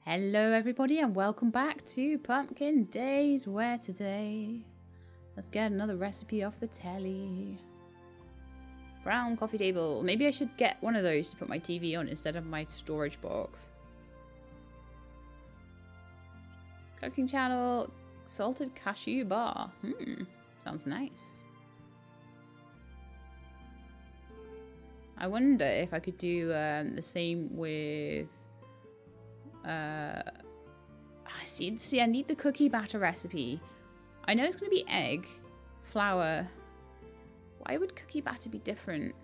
Hello everybody and welcome back to Pumpkin Days, where today, let's get another recipe off the telly. Brown coffee table. Maybe I should get one of those to put my TV on instead of my storage box. Cooking channel, salted cashew bar. Sounds nice. I wonder if I could do the same with... See, I need the cookie batter recipe. I know it's going to be egg, flour. Why would cookie batter be different?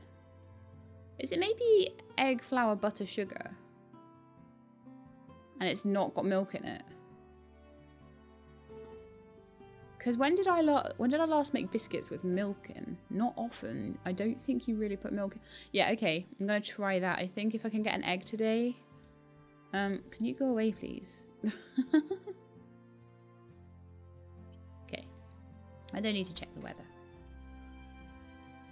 Is it maybe egg, flour, butter, sugar? And it's not got milk in it? Because when did I last make biscuits with milk in? Not often. I don't think you really put milk in. Yeah, okay. I'm going to try that. I think if I can get an egg today... can you go away, please? Okay. I don't need to check the weather.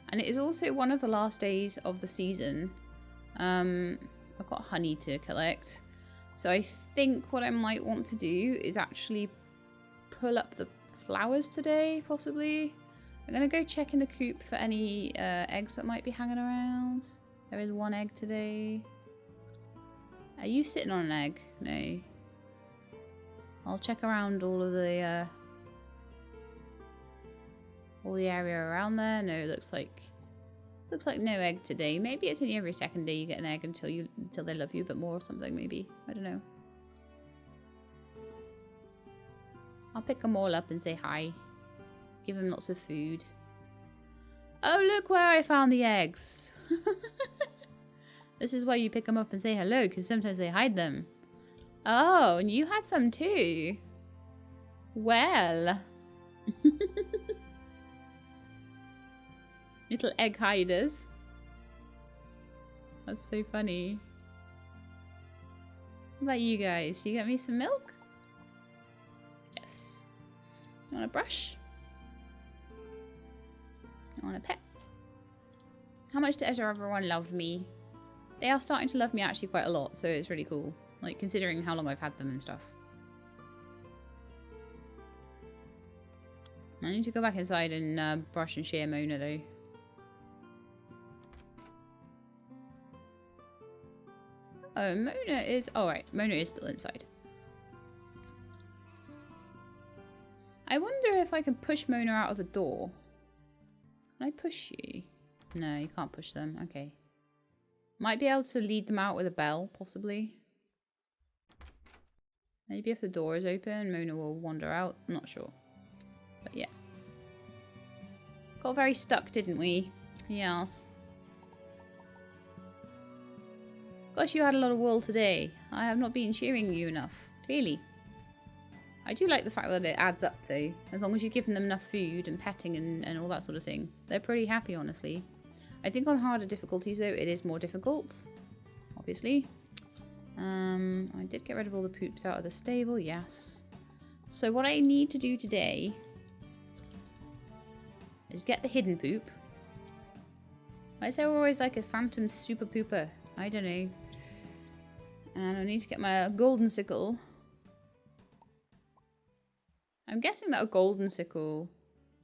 And it is also one of the last days of the season. I've got honey to collect. So I think what I might want to do is actually pull up the flowers today, possibly. I'm going to go check in the coop for any eggs that might be hanging around. There is one egg today. Are you sitting on an egg? No. I'll check around all the area around there. No, looks like no egg today. Maybe it's only every second day you get an egg until they love you a bit more or something. Maybe, I don't know. I'll pick them all up and say hi. Give them lots of food. Oh, look where I found the eggs. This is why you pick them up and say hello, because sometimes they hide them. Oh, and you had some too. Well. Little egg hiders. That's so funny. What about you guys? You get me some milk? Yes. You want a brush? You want a pet? How much does everyone love me? They are starting to love me actually quite a lot, so it's really cool. Like, considering how long I've had them and stuff. I need to go back inside and brush and shear Mona, though. Oh, Mona is... Oh, right. Mona is still inside. I wonder if I can push Mona out of the door. Can I push you? No, you can't push them. Okay. Might be able to lead them out with a bell, possibly. Maybe if the door is open, Mona will wander out. I'm not sure. But yeah. Got very stuck, didn't we? Yes. Gosh, you had a lot of wool today. I have not been cheering you enough. Clearly. I do like the fact that it adds up, though. As long as you're giving them enough food and petting and all that sort of thing. They're pretty happy, honestly. I think on harder difficulties, though, it is more difficult. Obviously. I did get rid of all the poops out of the stable, yes. So what I need to do today is get the hidden poop. Why is there always like a phantom super pooper? I don't know. And I need to get my golden sickle. I'm guessing that a golden sickle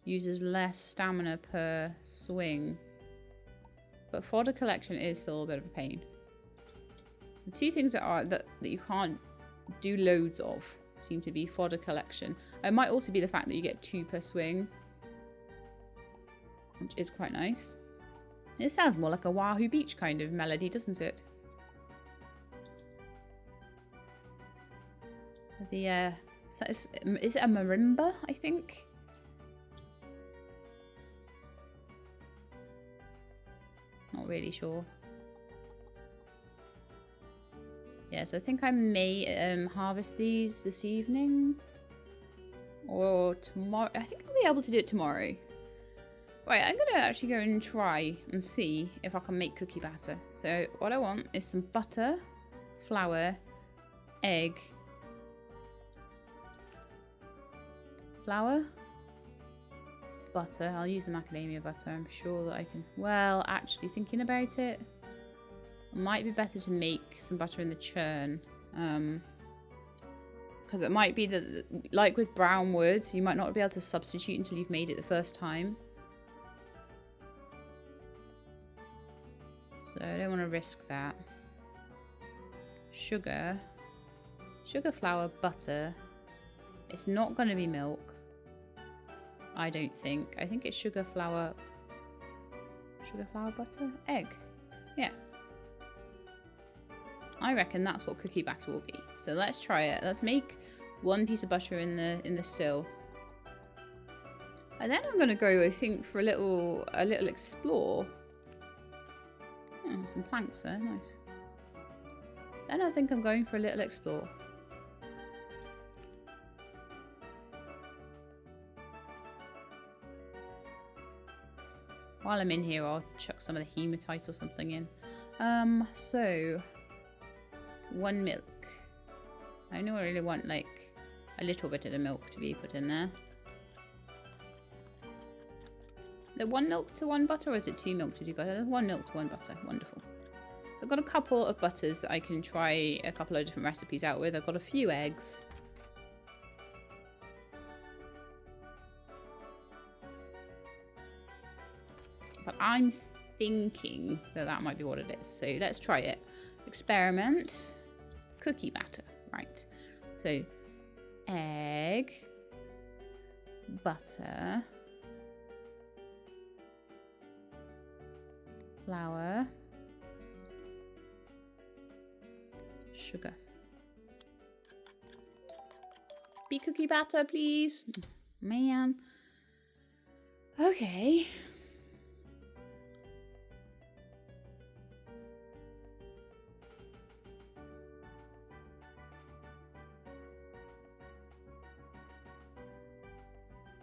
uses less stamina per swing. But fodder collection is still a bit of a pain. The two things that you can't do loads of seem to be fodder collection. It might also be the fact that you get 2 per swing, which is quite nice. It sounds more like a Wahoo Beach kind of melody, doesn't it? The is it a marimba? I think. Not really sure. Yeah, so I think I may harvest these this evening. Or tomorrow. I think I'll be able to do it tomorrow. Right, I'm going to actually go and try and see if I can make cookie batter. So what I want is some butter, flour, egg. Flour. Butter. I'll use the macadamia butter. I'm sure that I can... Well, actually thinking about it, it might be better to make some butter in the churn. Because it might be that, like with brown wood, you might not be able to substitute until you've made it the first time. So I don't want to risk that. Sugar. Sugar, flour, butter. It's not going to be milk. I don't think. I think it's sugar, flour... Sugar, flour, butter? Egg. Yeah. I reckon that's what cookie batter will be. So let's try it. Let's make one piece of butter in the still. And then I'm gonna go, I think, for a little explore. Oh, some planks there, nice. Then I think I'm going for a little explore. While I'm in here, I'll chuck some of the hematite or something in. So 1 milk. I know I really want like a little bit of the milk to be put in there. The 1 milk to 1 butter, or is it 2 milk to 2 butter? 1 milk to 1 butter. Wonderful. So I've got a couple of butters that I can try a couple of different recipes out with. I've got a few eggs. But I'm thinking that that might be what it is. So let's try it. Experiment. Cookie batter. Right. So egg. Butter. Flour. Sugar. Be cookie batter, please. Man. Okay.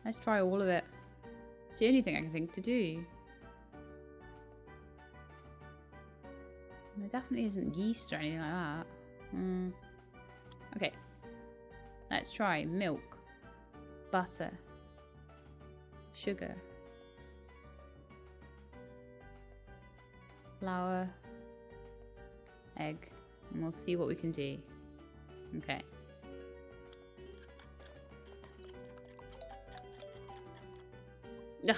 Let's try all of it. It's the only thing I can think to do. There definitely isn't yeast or anything like that. Okay. Let's try milk, butter, sugar, flour, egg, and we'll see what we can do. Okay. Ugh.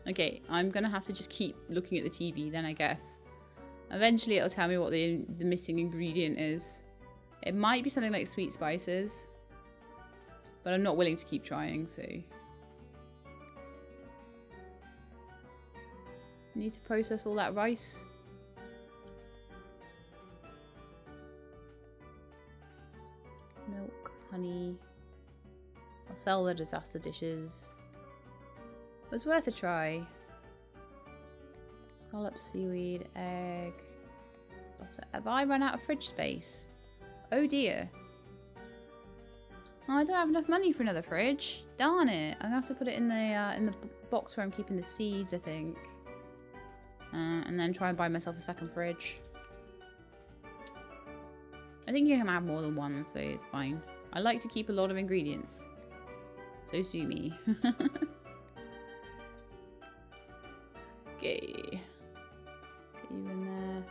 Okay, I'm gonna have to just keep looking at the TV then, I guess. Eventually it'll tell me what the missing ingredient is. It might be something like sweet spices, but I'm not willing to keep trying, so. Need to process all that rice. Milk, honey. I'll sell the disaster dishes. It was worth a try. Scallop, seaweed, egg, butter. Have I run out of fridge space? Oh dear. Oh, I don't have enough money for another fridge. Darn it! I'm gonna have to put it in the box where I'm keeping the seeds, I think, and then try and buy myself a second fridge. I think you can have more than one, so it's fine. I like to keep a lot of ingredients. So sue me. Okay. Get you in there.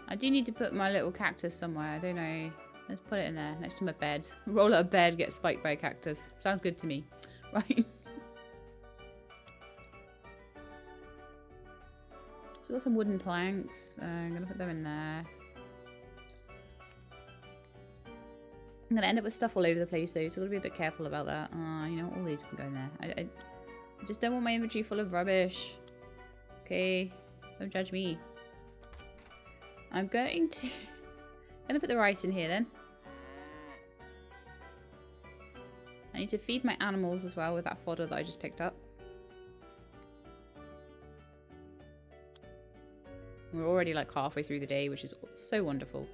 I do need to put my little cactus somewhere. I don't know. Let's put it in there next to my bed. Roll out of bed, get spiked by a cactus. Sounds good to me. Right. So got some wooden planks. I'm going to put them in there. I'm going to end up with stuff all over the place though, so I've got to be a bit careful about that. You know, all these can go in there. I just don't want my inventory full of rubbish. Okay, don't judge me. I'm going to put the rice in here then. I need to feed my animals as well with that fodder that I just picked up. We're already like halfway through the day, which is so wonderful.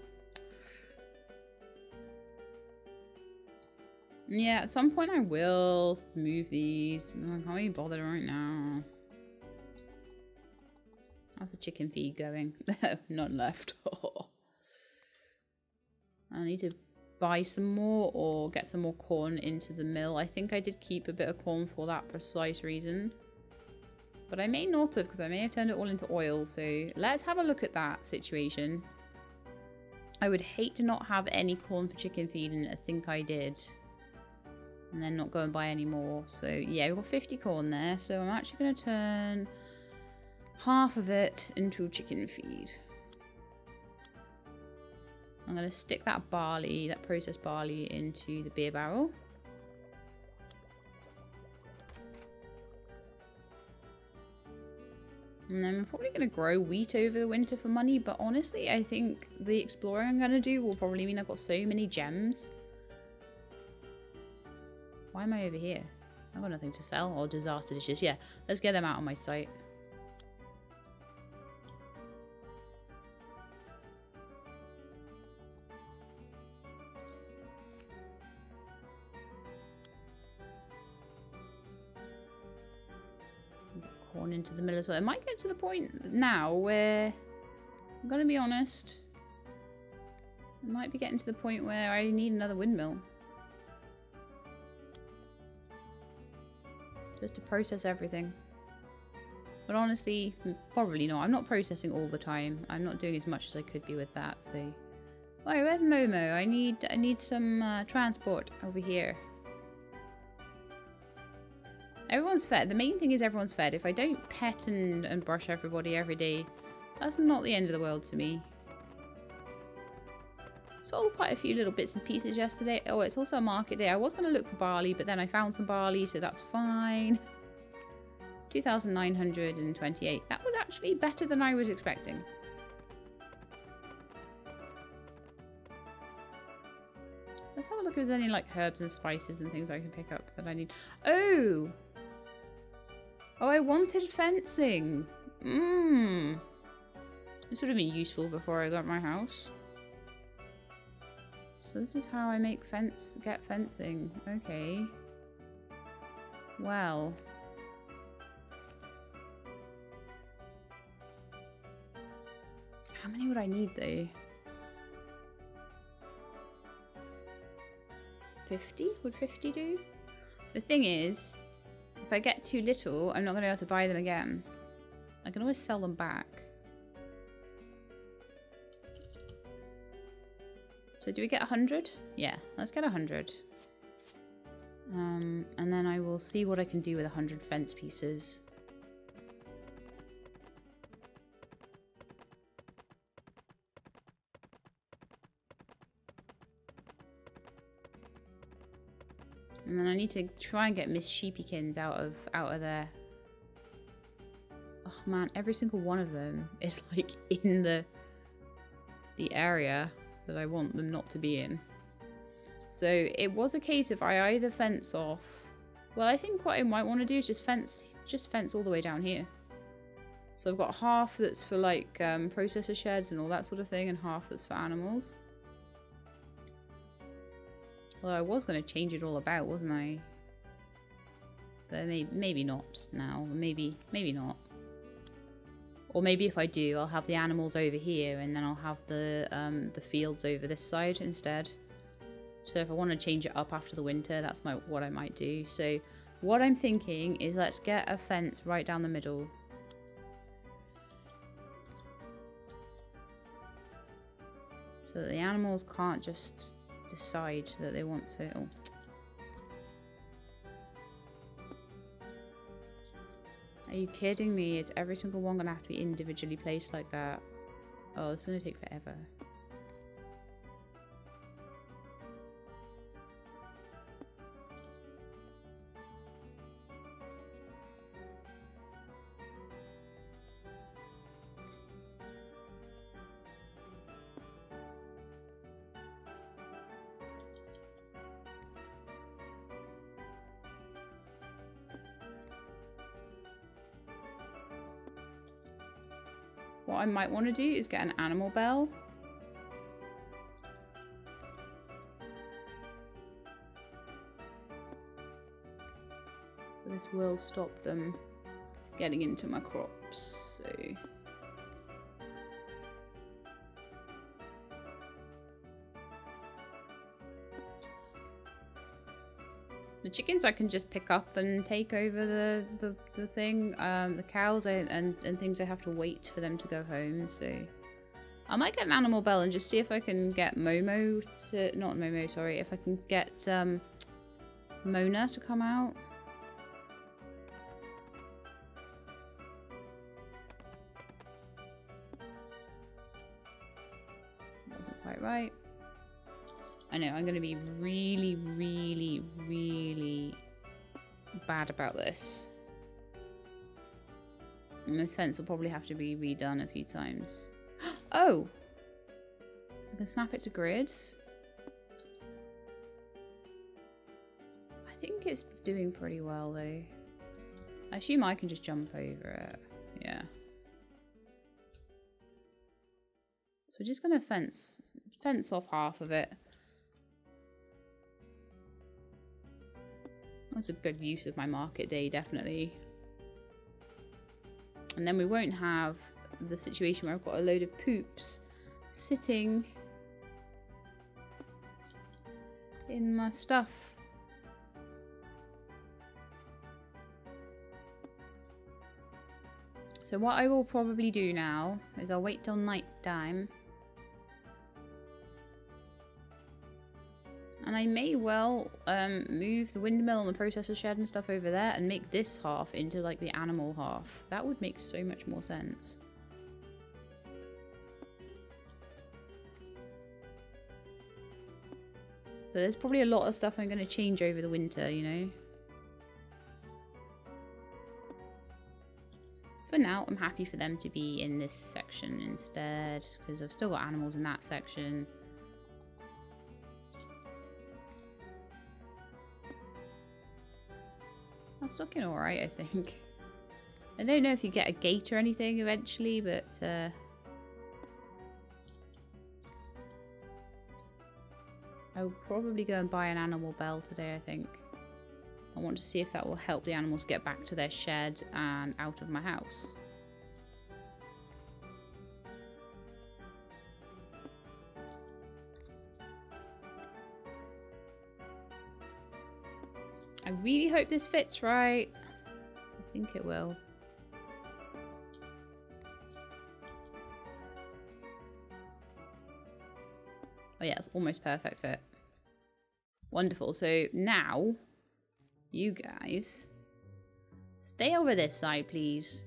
Yeah, at some point I will move these. I can't even bother right now. How's the chicken feed going? None left. I need to buy some more or get some more corn into the mill. I think I did keep a bit of corn for that precise reason. But I may not have, because I may have turned it all into oil. So let's have a look at that situation. I would hate to not have any corn for chicken feed, and I think I did. And then not go and buy any more. So yeah, we've got 50 corn there. So I'm actually going to turn half of it into chicken feed. I'm going to stick that barley, that processed barley, into the beer barrel. And then I'm probably going to grow wheat over the winter for money. But honestly, I think the exploring I'm going to do will probably mean I've got so many gems. Why am I over here? I've got nothing to sell. Oh, disaster dishes. Yeah, let's get them out on my site. Corn into the mill as well. It might get to the point now where, I'm going to be honest, it might be getting to the point where I need another windmill. Just to process everything. But honestly, probably not. I'm not processing all the time. I'm not doing as much as I could be with that, so... Alright, where's Momo? I need some transport over here. Everyone's fed. The main thing is everyone's fed. If I don't pet and brush everybody every day, that's not the end of the world to me. Sold quite a few little bits and pieces yesterday. Oh, it's also a market day. I was going to look for barley, but then I found some barley, so that's fine. 2,928. That was actually better than I was expecting. Let's have a look if there's any like herbs and spices and things I can pick up that I need. Oh! Oh, I wanted fencing. This would have been useful before I got my house. So this is how I make get fencing. Okay. Well. How many would I need though? 50? Would 50 do? The thing is, if I get too little, I'm not going to be able to buy them again. I can always sell them back. So do we get 100? Yeah, let's get 100. And then I will see what I can do with 100 fence pieces. And then I need to try and get Miss Sheepykins out of there. Oh man, every single one of them is like in the area that I want them not to be in. So it was a case if I either fence off. Well, I think what I might want to do is just fence all the way down here. So I've got half that's for like processor sheds and all that sort of thing, and half that's for animals. Well, I was going to change it all about, wasn't I? But maybe not now. Maybe not. Or maybe if I do, I'll have the animals over here, and then I'll have the fields over this side instead. So if I want to change it up after the winter, that's what I might do. So what I'm thinking is let's get a fence right down the middle. So that the animals can't just decide that they want to... Oh. Are you kidding me? Is every single one going to have to be individually placed like that? Oh, it's going to take forever. What I might want to do is get an animal bell. This will stop them getting into my crops, so... The The chickens I can just pick up and take over the thing. The cows and things I have to wait for them to go home, so... I might get an animal bell and just see if I can get Momo to... Not Momo, sorry. If I can get Mona to come out. Wasn't quite right. I know, I'm going to be really, really, really bad about this. And this fence will probably have to be redone a few times. Oh! I can snap it to grids. I think it's doing pretty well though. I assume I can just jump over it. Yeah. So we're just going to fence off half of it. That's a good use of my market day, definitely. And then we won't have the situation where I've got a load of poops sitting in my stuff. So what I will probably do now is I'll wait till night time. And I may well move the windmill and the processor shed and stuff over there and make this half into like the animal half. That would make so much more sense. But there's probably a lot of stuff I'm going to change over the winter, you know. For now, I'm happy for them to be in this section instead, because I've still got animals in that section. That's looking alright, I think. I don't know if you get a gate or anything eventually, but I'll probably go and buy an animal bell today, I think. I want to see if that will help the animals get back to their shed and out of my house. I really hope this fits right. I think it will. Oh yeah, it's almost perfect fit. Wonderful. So now, you guys, stay over this side, please.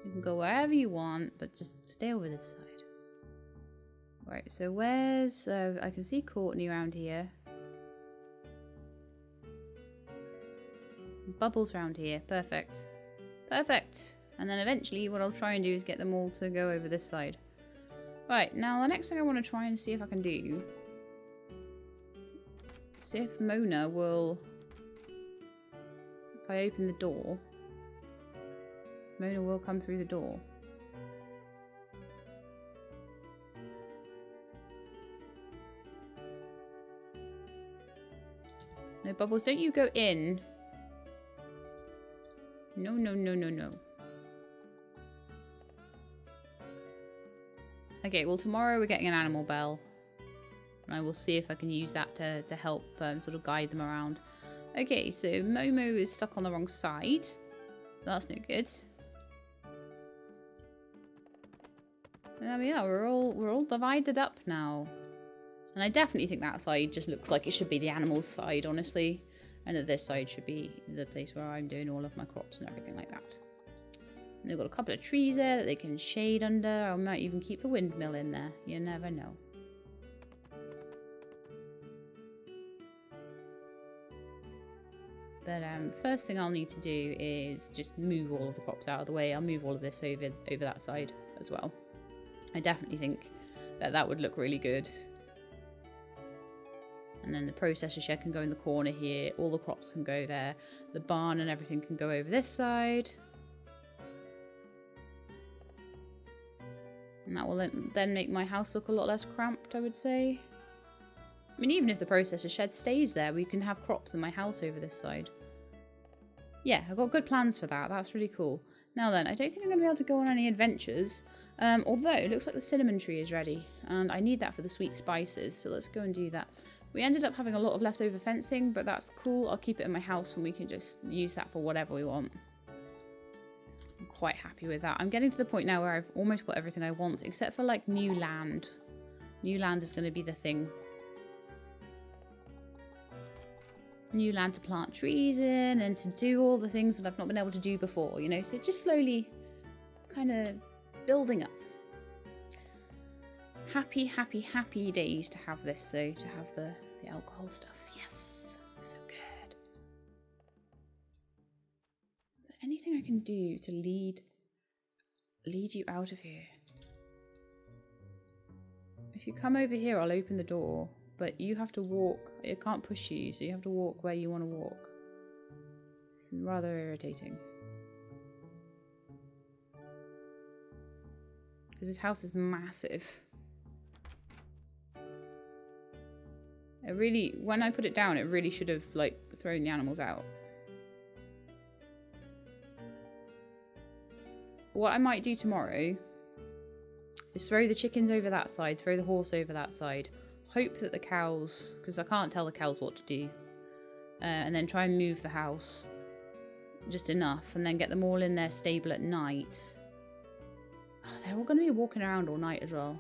You can go wherever you want, but just stay over this side. Right, so where's... I can see Courtney around here. Bubbles around here. Perfect. Perfect. And then eventually what I'll try and do is get them all to go over this side. Right, now the next thing I want to try and see if I can do... See if Mona will... If I open the door... Mona will come through the door. No, Bubbles, don't you go in. No, no, no, no, no. Okay, well tomorrow we're getting an animal bell. And I will see if I can use that to help sort of guide them around. Okay, so Momo is stuck on the wrong side. So that's no good. And there we are, we're all divided up now. And I definitely think that side just looks like it should be the animals' side, honestly. And that this side should be the place where I'm doing all of my crops and everything like that. And they've got a couple of trees there that they can shade under. I might even keep the windmill in there. You never know. But first thing I'll need to do is just move all of the crops out of the way. I'll move all of this over that side as well. I definitely think that would look really good. And then the processor shed can go in the corner here. All the crops can go there. The barn and everything can go over this side. And that will then make my house look a lot less cramped, I would say. I mean, even if the processor shed stays there, we can have crops in my house over this side. Yeah, I've got good plans for that. That's really cool. Now then, I don't think I'm going to be able to go on any adventures. Although, it looks like the cinnamon tree is ready. And I need that for the sweet spices, so let's go and do that. We ended up having a lot of leftover fencing, but that's cool. I'll keep it in my house and we can just use that for whatever we want. I'm quite happy with that. I'm getting to the point now where I've almost got everything I want, except for like new land. New land is going to be the thing. New land to plant trees in and to do all the things that I've not been able to do before, you know? So just slowly kind of building up. Happy, happy, happy days to have this, though, to have the alcohol stuff. Yes, so good. Is there anything I can do to lead you out of here? If you come over here, I'll open the door, but you have to walk. It can't push you, so you have to walk where you want to walk. It's rather irritating. Because this house is massive. It really, when I put it down, it really should have, like, thrown the animals out. What I might do tomorrow is throw the chickens over that side, throw the horse over that side. Hope that the cows, because I can't tell the cows what to do. And then try and move the house just enough, and then get them all in their stable at night. Oh, they're all going to be walking around all night as well.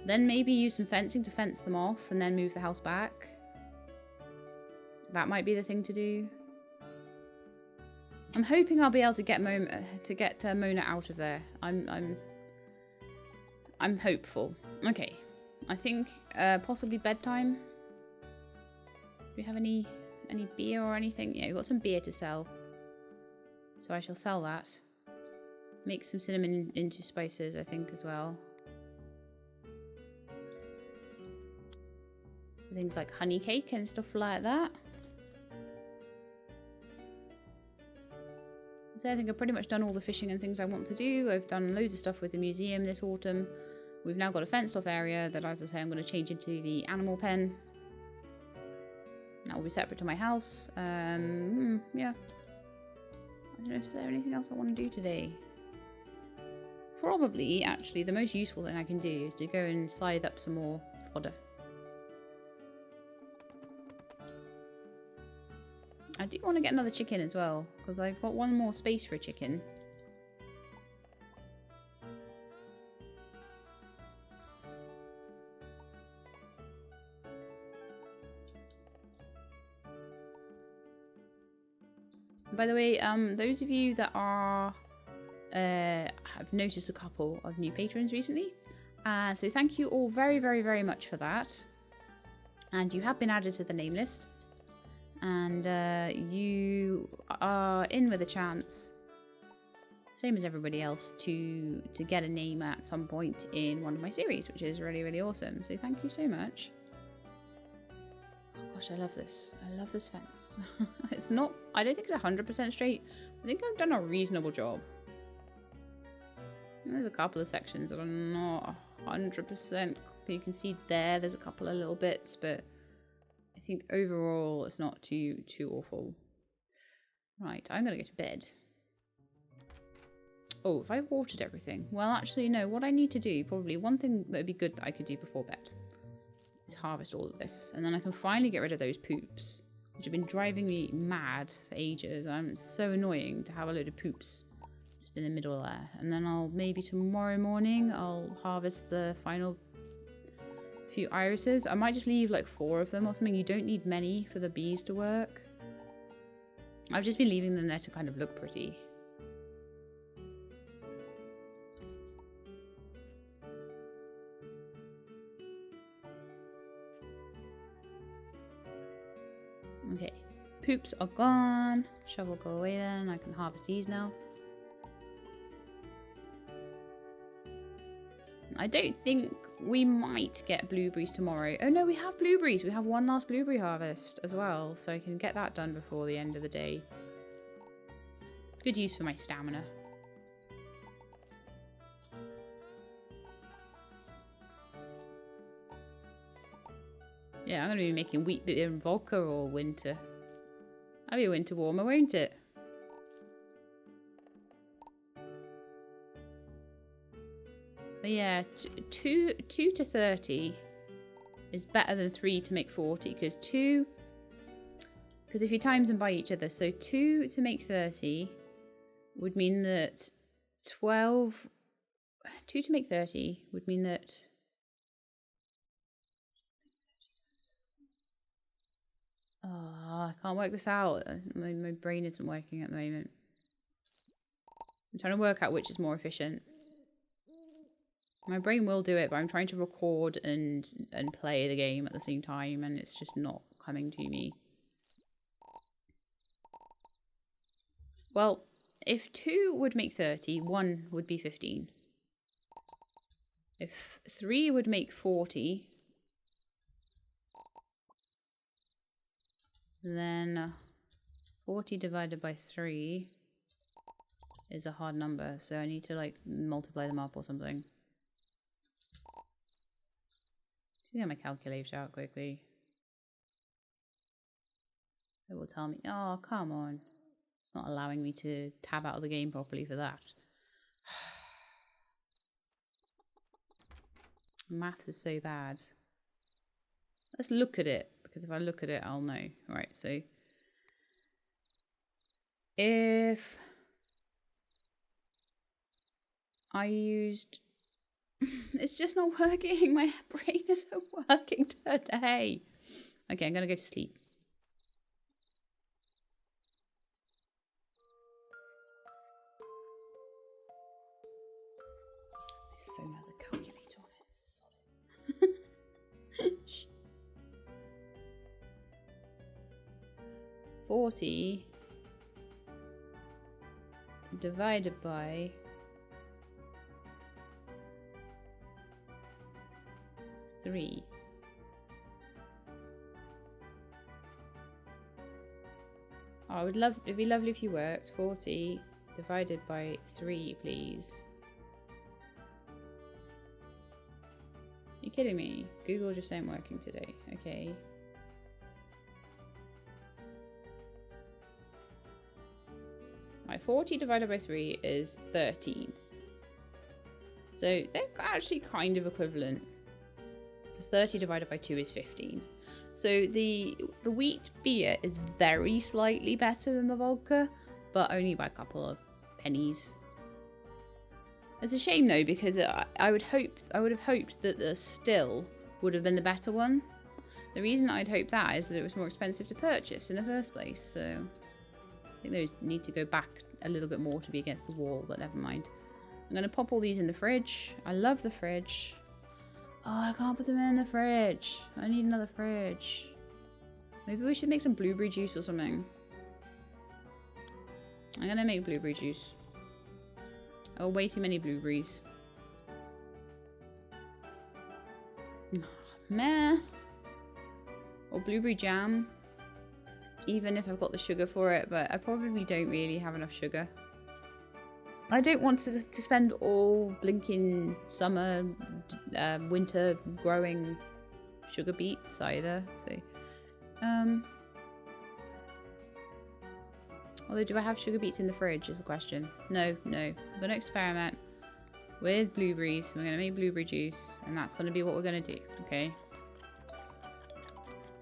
Then maybe use some fencing to fence them off and then move the house back. That might be the thing to do. I'm hoping I'll be able to get Mona out of there. I'm hopeful. Okay. I think possibly bedtime. Do we have any beer or anything? Yeah, we've got some beer to sell. So I shall sell that. Make some cinnamon into spices, I think, as well. Things like honey cake and stuff like that. So I think I've pretty much done all the fishing and things I want to do. I've done loads of stuff with the museum this autumn. We've now got a fenced off area that, as I say, I'm going to change into the animal pen. That will be separate to my house. Yeah. I don't know if there's anything else I want to do today. Probably, actually, the most useful thing I can do is to go and scythe up some more fodder. I do want to get another chicken as well, because I've got one more space for a chicken. By the way, those of you that are have noticed a couple of new patrons recently, so thank you all very, very, very much for that. And you have been added to the name list. And you are in with a chance, same as everybody else, to get a name at some point in one of my series, which is really, really awesome. So thank you so much. Oh gosh, I love this. I love this fence. It's not, I don't think it's 100% straight. I think I've done a reasonable job. There's a couple of sections that are not 100%. You can see there's a couple of little bits, but I think overall it's not too awful. Right, I'm gonna go to bed. Oh, if I watered everything? Well, actually, no. What I need to do, probably one thing that would be good that I could do before bed, is harvest all of this, and then I can finally get rid of those poops, which have been driving me mad for ages. It's so annoying to have a load of poops just in the middle there. And then I'll maybe tomorrow morning I'll harvest the final few irises. I might just leave like 4 of them or something. You don't need many for the bees to work. I've just been leaving them there to kind of look pretty. Okay, poops are gone. Shovel go away then. I can harvest these now. I don't think we might get blueberries tomorrow. Oh no, we have blueberries. We have one last blueberry harvest as well, so I can get that done before the end of the day. Good use for my stamina. Yeah, I'm going to be making wheat beer and vodka all winter. That'll be a winter warmer, won't it? But yeah, 2 to 30 is better than 3 to make 40, because if you times them by each other, so 2 to make 30 would mean that 2 to make 30 would mean that I can't work this out. My brain isn't working at the moment. I'm trying to work out which is more efficient. My brain will do it, but I'm trying to record and play the game at the same time, and it's just not coming to me. Well, if 2 would make 30, 1 would be 15. If 3 would make 40, then 40 divided by 3 is a hard number, so I need to like multiply them up or something. Get my calculator out quickly. It will tell me, oh, come on. It's not allowing me to tab out of the game properly for that. Maths is so bad. Let's look at it, because if I look at it, I'll know. Right, so if I used... It's just not working. My brain isn't working today. Okay, I'm going to go to sleep. My phone has a calculator on it. Solid. 40 divided by 3. Oh, it'd be lovely if you worked. 40 divided by 3, please. You kidding me? Google just ain't working today. Okay. Right, 40 divided by 3 is 13. So they're actually kind of equivalent. 30 divided by 2 is 15. So the wheat beer is very slightly better than the vodka, but only by a couple of pennies. It's a shame though, because I would have hoped that the still would have been the better one. The reason I'd hoped that is that it was more expensive to purchase in the first place. So I think those need to go back a little bit more to be against the wall, but never mind. I'm going to pop all these in the fridge. I love the fridge. Oh, I can't put them in the fridge. I need another fridge. Maybe we should make some blueberry juice or something. I'm gonna make blueberry juice. Oh, way too many blueberries. Meh. Or blueberry jam. Even if I've got the sugar for it, but I probably don't really have enough sugar. I don't want to spend all blinking summer, winter growing sugar beets either. So, although do I have sugar beets in the fridge is the question. No. I'm going to experiment with blueberries. We're going to make blueberry juice, and that's going to be what we're going to do, okay?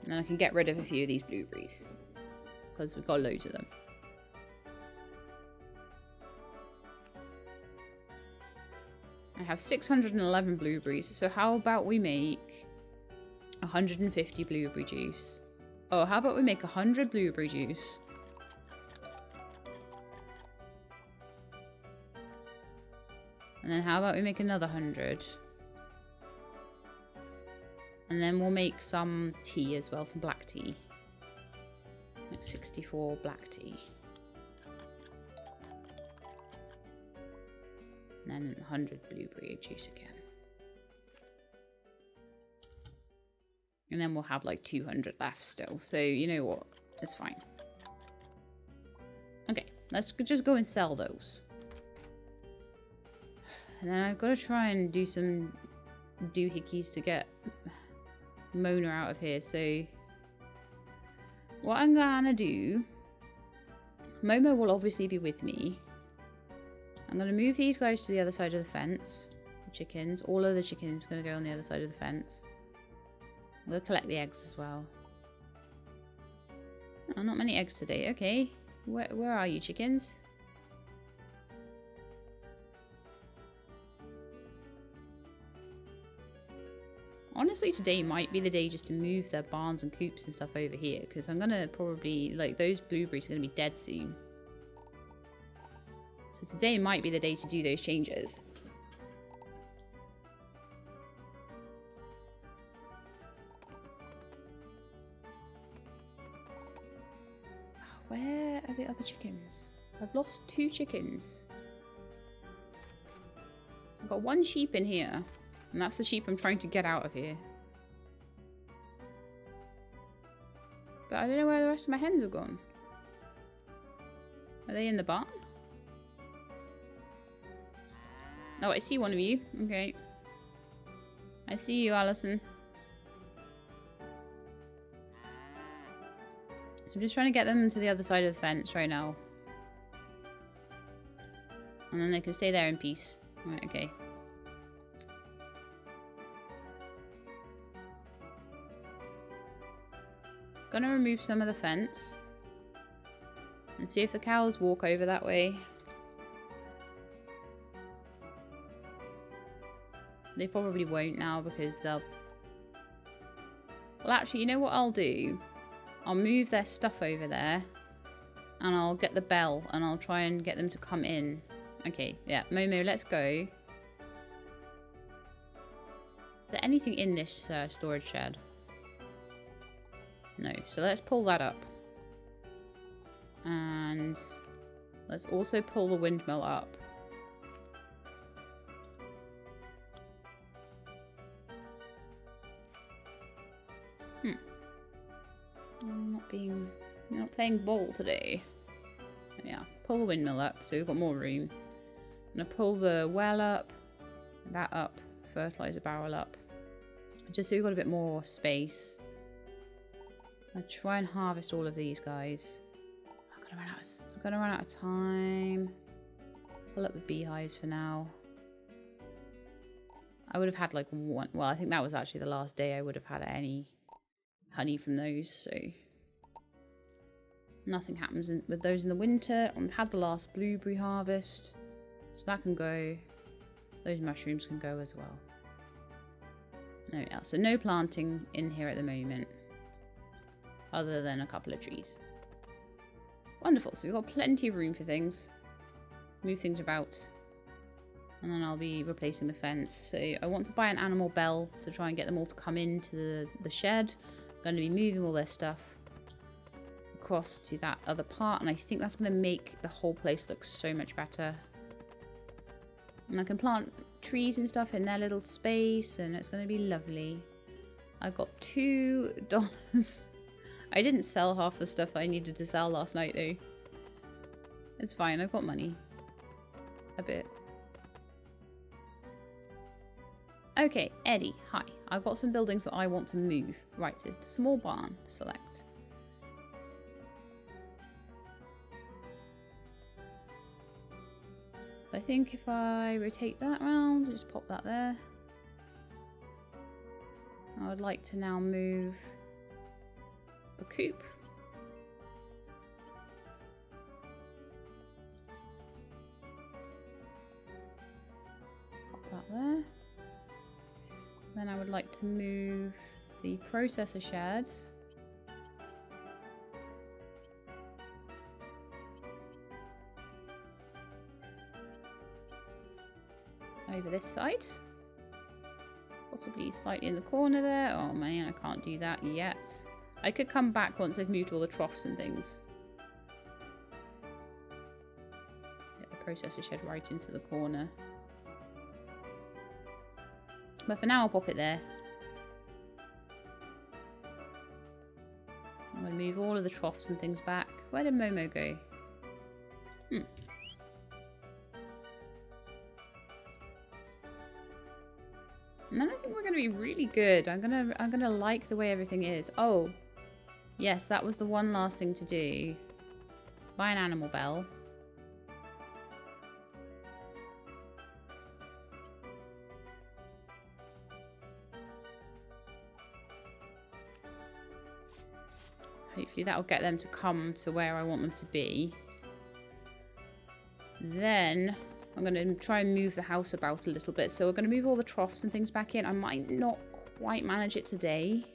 And then I can get rid of a few of these blueberries, because we've got loads of them. I have 611 blueberries, so how about we make 150 blueberry juice? Oh, how about we make 100 blueberry juice? And then how about we make another 100? And then we'll make some tea as well, some black tea. Like 64 black tea. And then 100 blueberry juice again. And then we'll have like 200 left still. So you know what? It's fine. Okay, let's just go and sell those. And then I've got to try and do some doohickeys to get Mona out of here. So what I'm gonna do, Momo will obviously be with me. I'm going to move these guys to the other side of the fence. chickens. All of the chickens are going to go on the other side of the fence. We'll collect the eggs as well. Oh, not many eggs today. Okay. Where are you, chickens? Honestly, today might be the day just to move their barns and coops and stuff over here, because I'm going to probably, like, those blueberries are going to be dead soon. So today might be the day to do those changes. Where are the other chickens? I've lost 2 chickens. I've got 1 sheep in here. And that's the sheep I'm trying to get out of here. But I don't know where the rest of my hens have gone. Are they in the barn? Oh, I see one of you. Okay. I see you, Alison. So I'm just trying to get them to the other side of the fence right now. And then they can stay there in peace. Right, okay. Gonna remove some of the fence. And see if the cows walk over that way. They probably won't now because they'll... Well, actually, you know what I'll do? I'll move their stuff over there. And I'll get the bell and I'll try and get them to come in. Okay, yeah. Momo, let's go. Is there anything in this storage shed? No, so let's pull that up. And let's also pull the windmill up. I'm not playing ball today. Yeah, pull the windmill up so we've got more room. I'm gonna pull the well up, that up, fertilizer barrel up. Just so we've got a bit more space. I'll try and harvest all of these guys. I'm gonna run out of time. Pull up the beehives for now. I would have had like 1. Well, I think that was actually the last day I would have had any honey from those. So nothing happens with those in the winter. I've had the last blueberry harvest, so that can go. Those mushrooms can go as well. There we are. So no planting in here at the moment. Other than a couple of trees. Wonderful. So we've got plenty of room for things. Move things about. And then I'll be replacing the fence. So I want to buy an animal bell to try and get them all to come into the shed. I'm going to be moving all their stuff across to that other part. And I think that's going to make the whole place look so much better. And I can plant trees and stuff in their little space. And it's going to be lovely. I got $2. I didn't sell half the stuff I needed to sell last night, though. It's fine, I've got money. A bit. Okay, Eddie, hi. I've got some buildings that I want to move. Right, so it's the small barn. Select. So I think if I rotate that around, just pop that there. I would like to now move the coop. Pop that there. Then I would like to move the processor sheds over this side. Possibly slightly in the corner there. Oh man, I can't do that yet. I could come back once I've moved all the troughs and things. Get the processor shed right into the corner. But for now, I'll pop it there. I'm going to move all of the troughs and things back. Where did Momo go? And then I think we're going to be really good. I'm gonna like the way everything is. Oh, yes, that was the one last thing to do. Buy an animal bell. Hopefully that'll get them to come to where I want them to be. Then I'm going to try and move the house about a little bit. So we're going to move all the troughs and things back in. I might not quite manage it today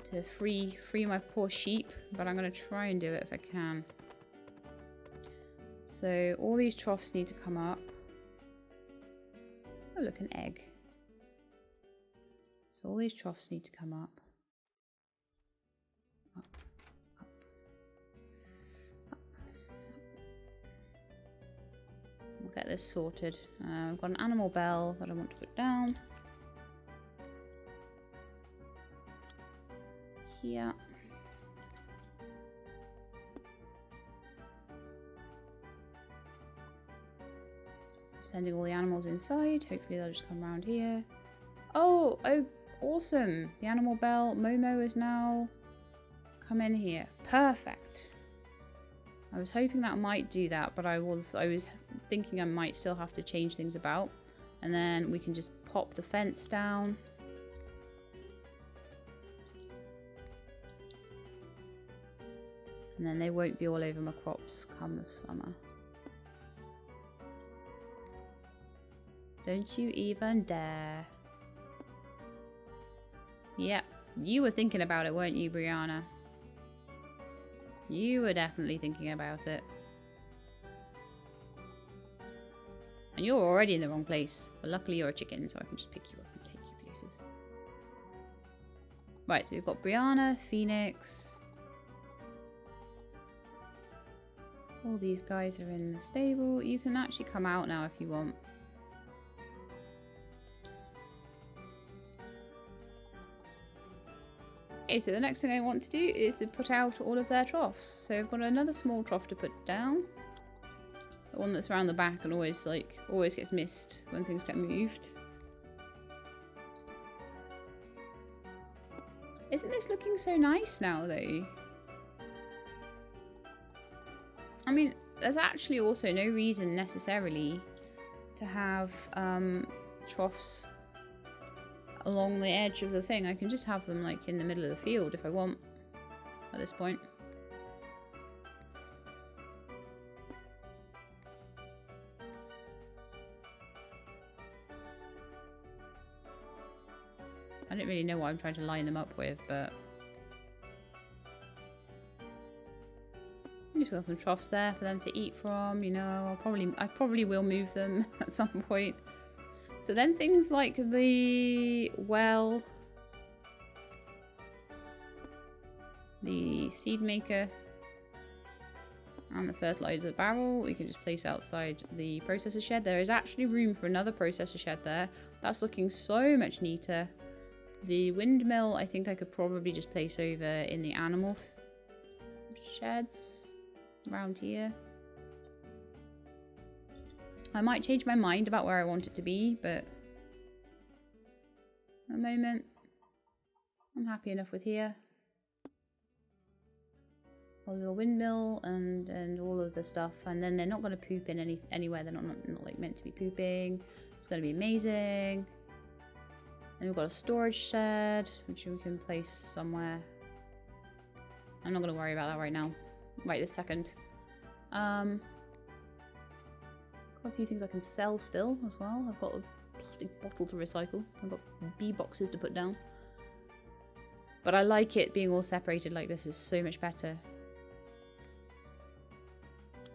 to free my poor sheep, but I'm going to try and do it if I can. So all these troughs need to come up. Oh, look, an egg. So all these troughs need to come up. Up, up, up, up. We'll get this sorted. I've got an animal bell that I want to put down. Here. Sending all the animals inside. Hopefully they'll just come around here. Oh, awesome. The animal bell. Momo is now come in here. Perfect. I was hoping that might do that, but I was thinking I might still have to change things about. And then we can just pop the fence down. And then they won't be all over my crops come the summer. Don't you even dare. Yep, you were thinking about it, weren't you, Brianna? You were definitely thinking about it. And you're already in the wrong place. But luckily you're a chicken, so I can just pick you up and take you places. Right, so we've got Brianna, Phoenix. All these guys are in the stable. You can actually come out now if you want. Okay, so the next thing I want to do is to put out all of their troughs. So I've got another small trough to put down. The one that's around the back and always gets missed when things get moved. Isn't this looking so nice now, though? I mean, there's actually also no reason necessarily to have troughs along the edge of the thing. I can just have them like in the middle of the field if I want at this point. I don't really know what I'm trying to line them up with, but just got some troughs there for them to eat from, you know. I probably will move them at some point. So then things like the well, the seed maker, and the fertilizer barrel, we can just place outside the processor shed. There is actually room for another processor shed there. That's looking so much neater. The windmill, I think I could probably just place over in the animal sheds around here. I might change my mind about where I want it to be, but at the moment, I'm happy enough with here. A little windmill and all of the stuff, and then they're not going to poop in anywhere they're not like meant to be pooping. It's going to be amazing. And we've got a storage shed, which we can place somewhere. I'm not going to worry about that right now. Right this second. Got a few things I can sell still as well. I've got a plastic bottle to recycle. I've got bee boxes to put down. But I like it being all separated like this. Is so much better.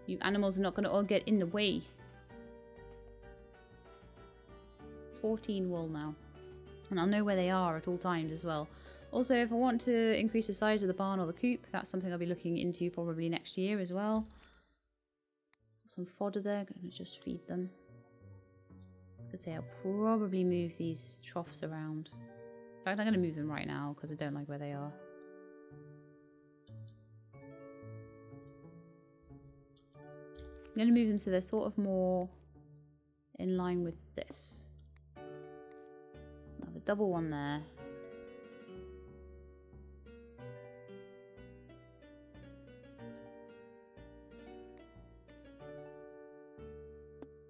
You animals are not going to all get in the way. 14 wool now. And I'll know where they are at all times as well. Also, if I want to increase the size of the barn or the coop, that's something I'll be looking into probably next year as well. Some fodder there, I'm going to just feed them. I'd say I'll probably move these troughs around. In fact, I'm going to move them right now because I don't like where they are. I'm going to move them so they're sort of more in line with this. I'll have a double one there.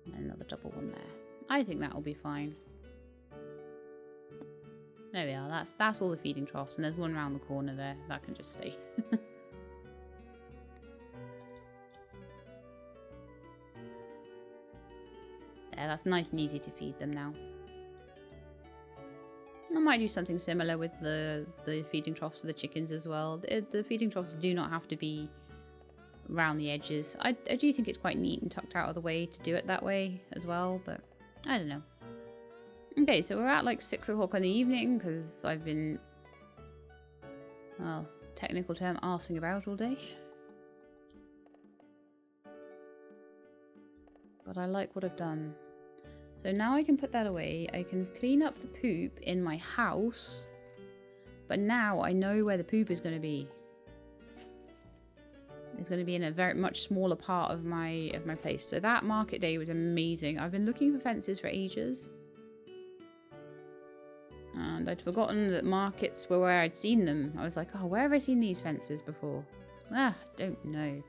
And another double one there. I think that will be fine. There we are. That's all the feeding troughs, and there's one around the corner there that can just stay. There, that's nice and easy to feed them now. I might do something similar with the feeding troughs for the chickens as well. The feeding troughs do not have to be around the edges. I do think it's quite neat and tucked out of the way to do it that way as well, but I don't know. Okay, so we're at like 6 o'clock in the evening because I've been, well, technical term, arsing about all day. But I like what I've done. So now I can put that away. I can clean up the poop in my house. But now I know where the poop is going to be. It's going to be in a very much smaller part of my place. So that market day was amazing. I've been looking for fences for ages. And I'd forgotten that markets were where I'd seen them. I was like, oh, where have I seen these fences before? I don't know.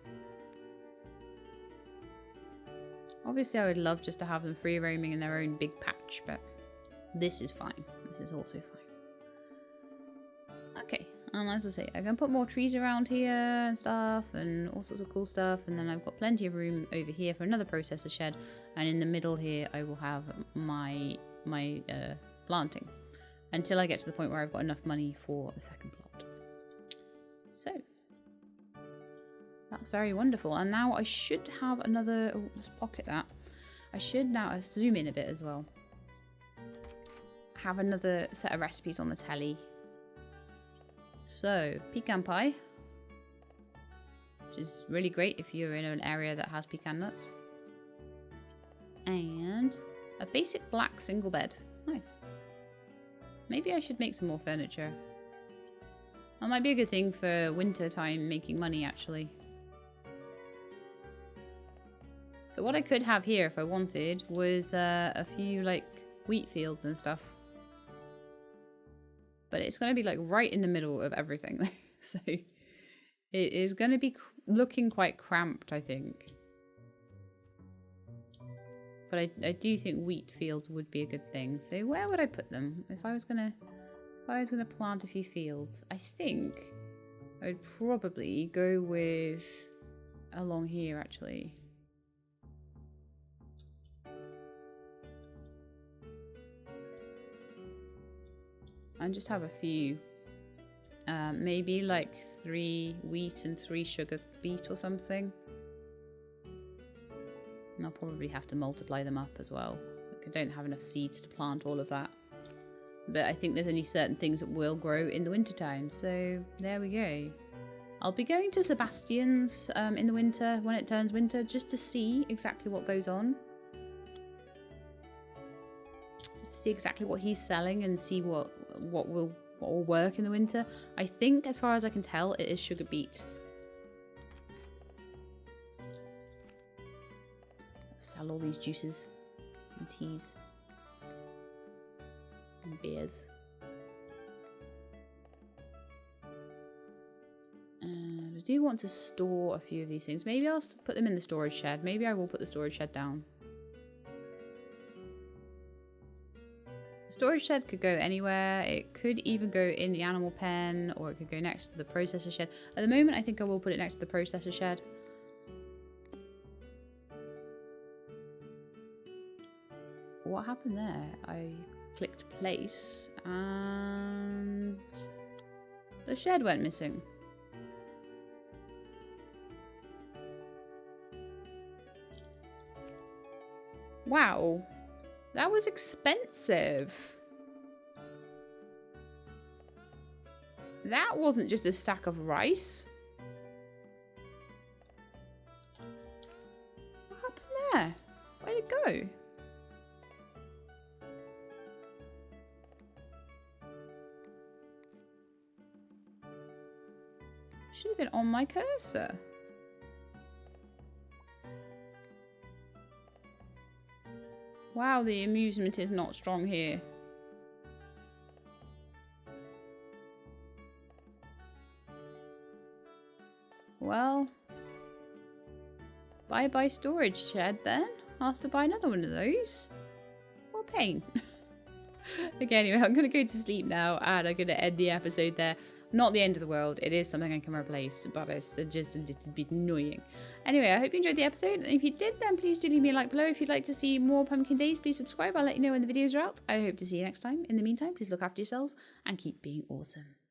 Obviously, I would love just to have them free roaming in their own big patch, but this is fine. This is also fine. Okay, and as I say, I can put more trees around here and stuff and all sorts of cool stuff. And then I've got plenty of room over here for another processor shed. And in the middle here, I will have my planting until I get to the point where I've got enough money for a second plot. So that's very wonderful. And now I should have another... Oh, let's pocket that. I should now... Let's zoom in a bit as well. Have another set of recipes on the telly. So, pecan pie. Which is really great if you're in an area that has pecan nuts. And a basic black single bed. Nice. Maybe I should make some more furniture. That might be a good thing for winter time, making money actually. So what I could have here if I wanted was a few like wheat fields and stuff. But it's going to be like right in the middle of everything. So it is going to be looking quite cramped, I think. But I do think wheat fields would be a good thing. So where would I put them? If I was gonna plant a few fields, I think I would probably go with along here actually. And just have a few. Maybe like 3 wheat and 3 sugar beet or something. And I'll probably have to multiply them up as well. Like I don't have enough seeds to plant all of that. But I think there's only certain things that will grow in the wintertime. So there we go. I'll be going to Sebastian's in the winter, when it turns winter, just to see exactly what goes on. Just to see exactly what he's selling and see what will work in the winter. I think, as far as I can tell, it is sugar beet. Sell all these juices and teas and beers. And I do want to store a few of these things. Maybe I'll put them in the storage shed. Maybe I will put the storage shed down. The storage shed could go anywhere. It could even go in the animal pen, or it could go next to the processor shed. At the moment, I think I will put it next to the processor shed. What happened there? I clicked place and the shed went missing. Wow, that was expensive. That wasn't just a stack of rice. What happened there? Where'd it go? Should have been on my cursor. Wow, the amusement is not strong here. Well, bye-bye storage shed then. I'll have to buy another one of those. What a pain. Okay, anyway, I'm going to go to sleep now and I'm going to end the episode there. Not the end of the world. It is something I can replace, but it's just a little bit annoying. Anyway, I hope you enjoyed the episode. And if you did, then please do leave me a like below. If you'd like to see more Pumpkin Days, please subscribe. I'll let you know when the videos are out. I hope to see you next time. In the meantime, please look after yourselves and keep being awesome.